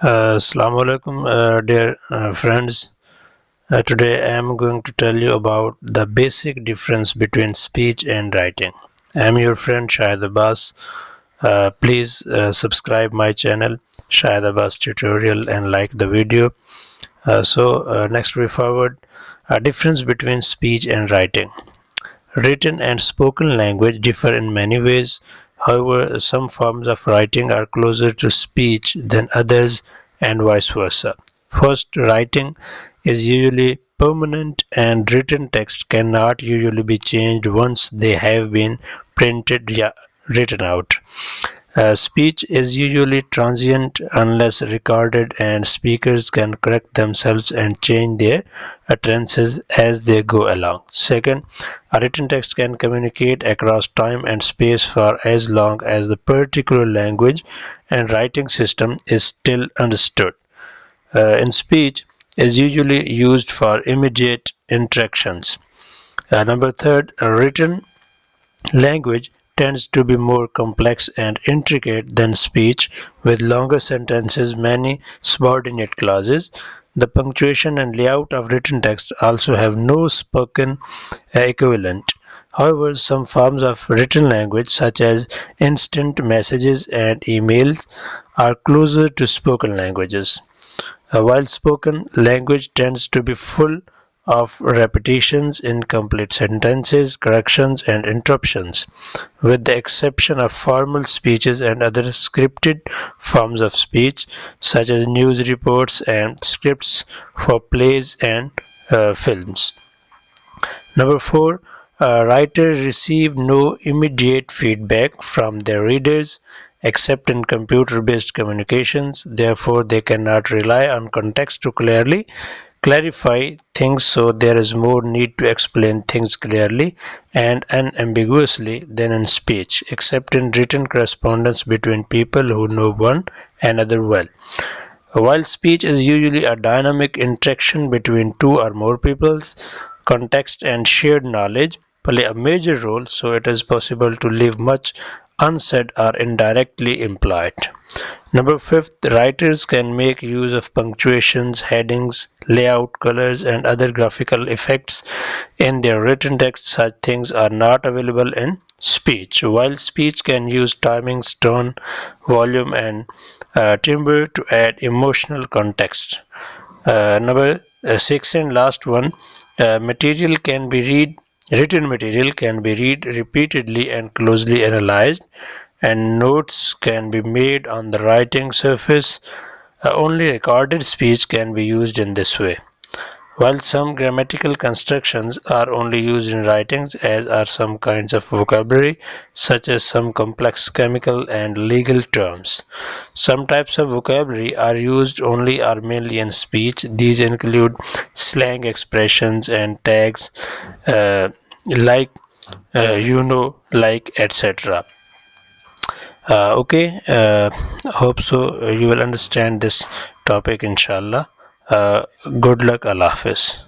Assalamu alaikum, dear friends. Today I am going to tell you about the basic difference between speech and writing. I am your friend Shahid Abbas. Please subscribe my channel Shahid Abbas Tutorial and like the video. Next we forward a difference between speech and writing. Written and spoken language differ in many ways. However, some forms of writing are closer to speech than others, and vice versa. First, writing is usually permanent, and written text cannot usually be changed once they have been printed or written out. Speech is usually transient unless recorded, and speakers can correct themselves and change their utterances as they go along. Second, a written text can communicate across time and space for as long as the particular language and writing system is still understood. In speech is usually used for immediate interactions. Number third, a written language tends to be more complex and intricate than speech, with longer sentences, many subordinate clauses. The punctuation and layout of written text also have no spoken equivalent. However, some forms of written language, such as instant messages and emails, are closer to spoken languages. While spoken language tends to be full of repetitions, incomplete sentences, corrections, and interruptions, with the exception of formal speeches and other scripted forms of speech, such as news reports and scripts for plays and films. Number four, writers receive no immediate feedback from their readers except in computer-based communications. Therefore, they cannot rely on context to clarify things, so there is more need to explain things clearly and unambiguously than in speech, except in written correspondence between people who know one another well. While speech is usually a dynamic interaction between two or more peoples, context and shared knowledge play a major role, so it is possible to leave much unsaid or indirectly implied. Number fifth, writers can make use of punctuations, headings, layout, colors, and other graphical effects in their written text. Such things are not available in speech. While speech can use timings, tone, volume, and timbre to add emotional context. Number six and last one, material can be read. Written material can be read repeatedly and closely analyzed, and notes can be made on the writing surface. Only recorded speech can be used in this way. While some grammatical constructions are only used in writings, as are some kinds of vocabulary, such as some complex chemical and legal terms. Some types of vocabulary are used only or mainly in speech. These include slang expressions and tags like like, etc. Okay, hope so you will understand this topic inshallah. Good luck, Allah Hafiz.